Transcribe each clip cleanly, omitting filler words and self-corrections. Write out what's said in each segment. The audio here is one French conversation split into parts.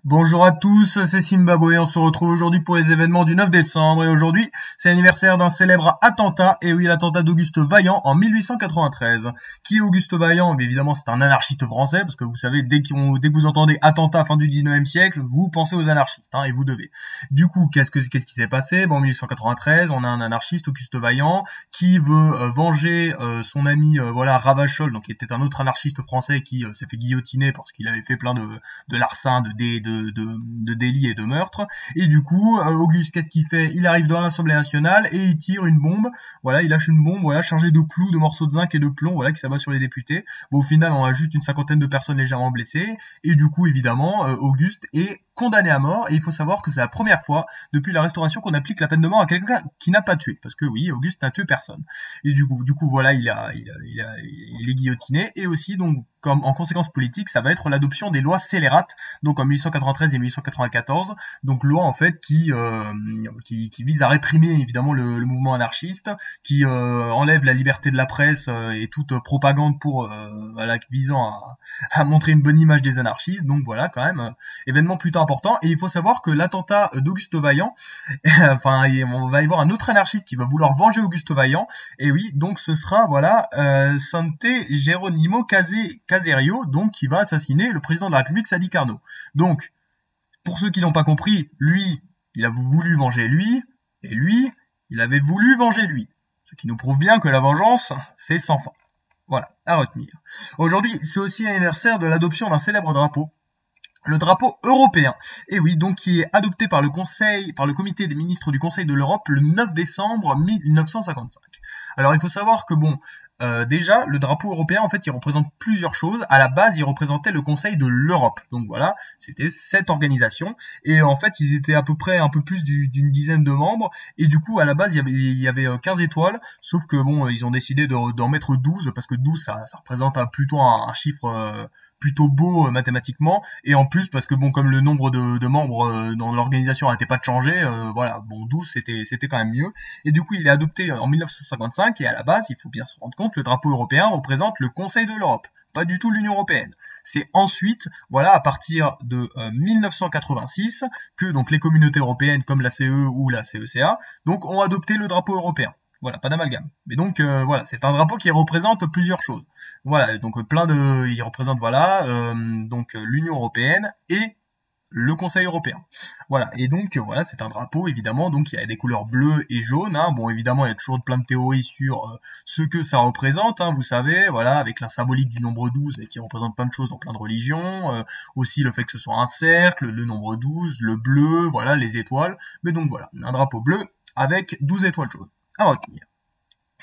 Bonjour à tous, c'est Zimbabwe. On se retrouve aujourd'hui pour les événements du 9 décembre. Et aujourd'hui, c'est l'anniversaire d'un célèbre attentat. Et oui, l'attentat d'Auguste Vaillant en 1893. Qui est Auguste Vaillant? Mais évidemment, c'est un anarchiste français. Parce que vous savez, dès que vous entendez attentat fin du 19e siècle, vous pensez aux anarchistes. Et vous devez. Du coup, qu'est-ce qui s'est passé? En 1893, on a un anarchiste, Auguste Vaillant, qui veut venger son ami Ravachol, donc qui était un autre anarchiste français qui s'est fait guillotiner parce qu'il avait fait plein de larcins, de délits et de meurtres. Et du coup, Auguste, qu'est-ce qu'il fait? Il arrive dans l'Assemblée nationale et il tire une bombe. Voilà, il lâche une bombe, chargée de clous, de morceaux de zinc et de plomb, qui s'abat sur les députés. Bon, au final, on a juste une cinquantaine de personnes légèrement blessées. Et du coup, évidemment, Auguste est condamné à mort. Et il faut savoir que c'est la première fois depuis la Restauration qu'on applique la peine de mort à quelqu'un qui n'a pas tué. Parce que oui, Auguste n'a tué personne. Et du coup, voilà, il est guillotiné. Et aussi, donc, comme en conséquence politique, ça va être l'adoption des lois scélérates, donc en 1893 et 1894, donc loi en fait qui vise à réprimer évidemment le mouvement anarchiste, qui enlève la liberté de la presse et toute propagande pour visant à montrer une bonne image des anarchistes. Donc voilà, quand même événement plutôt important. Et il faut savoir que l'attentat d'Auguste Vaillant, on va y voir un autre anarchiste qui va vouloir venger Auguste Vaillant. Et oui, donc ce sera Sante Geronimo Caserio, donc qui va assassiner le président de la République, Sadi Carnot. Donc, pour ceux qui n'ont pas compris, lui, il a voulu venger lui, et lui, il avait voulu venger lui. Ce qui nous prouve bien que la vengeance, c'est sans fin. Voilà, à retenir. Aujourd'hui, c'est aussi l'anniversaire de l'adoption d'un célèbre drapeau, le drapeau européen. Et oui, donc qui est adopté par le comité des ministres du Conseil de l'Europe le 9 décembre 1955. Alors il faut savoir que déjà, le drapeau européen, en fait, il représente plusieurs choses. À la base, il représentait le Conseil de l'Europe. Donc voilà, c'était cette organisation. Et en fait, ils étaient à peu près un peu plus d'une dizaine de membres. Et du coup, à la base, il y avait 15 étoiles. Sauf que ils ont décidé d'en mettre 12 parce que 12, ça représente plutôt un chiffre plutôt beau mathématiquement, et en plus parce que comme le nombre de membres dans l'organisation n'arrêtait pas de changer, 12 c'était quand même mieux. Et du coup il est adopté en 1955, et à la base il faut bien se rendre compte, le drapeau européen représente le Conseil de l'Europe, pas du tout l'Union européenne. C'est ensuite, à partir de 1986 que donc les communautés européennes comme la CE ou la CECA donc ont adopté le drapeau européen. Voilà, pas d'amalgame. Mais donc c'est un drapeau qui représente plusieurs choses. Voilà, donc il représente l'Union européenne et le Conseil européen. Voilà, et donc c'est un drapeau évidemment donc il y a des couleurs bleues et jaunes. Bon évidemment il y a toujours plein de théories sur ce que ça représente. Vous savez, avec la symbolique du nombre 12 et qui représente plein de choses dans plein de religions. Aussi le fait que ce soit un cercle, le nombre 12, le bleu, les étoiles. Mais donc voilà, un drapeau bleu avec 12 étoiles jaunes à retenir.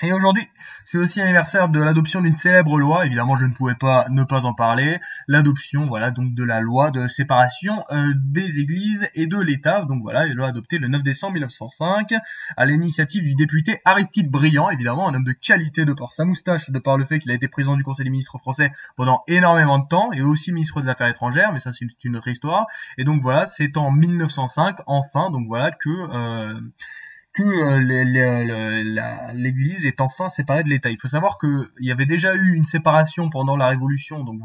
Et aujourd'hui, c'est aussi l'anniversaire de l'adoption d'une célèbre loi. Évidemment, je ne pouvais pas ne pas en parler. L'adoption, donc de la loi de séparation des églises et de l'État. Donc voilà, la loi adoptée le 9 décembre 1905 à l'initiative du député Aristide Briand. Évidemment, un homme de qualité de par sa moustache, de par le fait qu'il a été président du Conseil des ministres français pendant énormément de temps et aussi ministre des Affaires étrangères. Mais ça, c'est une autre histoire. Et donc voilà, c'est en 1905, enfin, que l'Église est enfin séparée de l'État. Il faut savoir qu'il y avait déjà eu une séparation pendant la Révolution, donc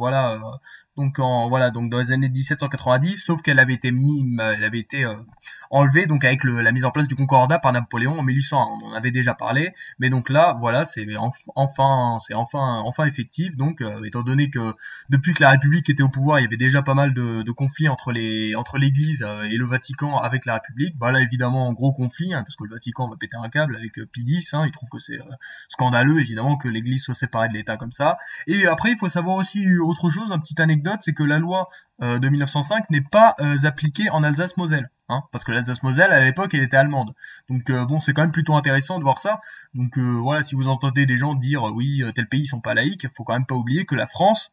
dans les années 1790, sauf qu'elle avait été enlevée donc avec la mise en place du Concordat par Napoléon en 1801. On en avait déjà parlé, mais donc là, c'est enfin effectif. Donc, étant donné que depuis que la République était au pouvoir, il y avait déjà pas mal de conflits entre l'Église et le Vatican avec la République. Là, évidemment, en gros conflit, parce que le Vatican va péter un câble avec Pie X. Il trouve que c'est scandaleux, évidemment, que l'Église soit séparée de l'État comme ça. Et après, il faut savoir aussi autre chose, une petite anecdote, c'est que la loi de 1905 n'est pas appliquée en Alsace-Moselle. Parce que l'Alsace-Moselle, à l'époque, elle était allemande. Donc c'est quand même plutôt intéressant de voir ça. Donc si vous entendez des gens dire oui, tel pays sont pas laïcs, il faut quand même pas oublier que la France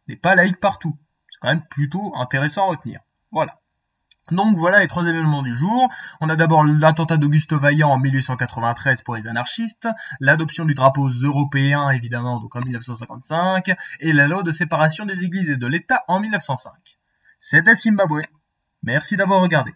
n'est pas laïque partout. C'est quand même plutôt intéressant à retenir. Voilà. Donc voilà les trois événements du jour. On a d'abord l'attentat d'Auguste Vaillant en 1893 pour les anarchistes, l'adoption du drapeau européen évidemment donc en 1955, et la loi de séparation des églises et de l'État en 1905. C'était Zimbabwe. Merci d'avoir regardé.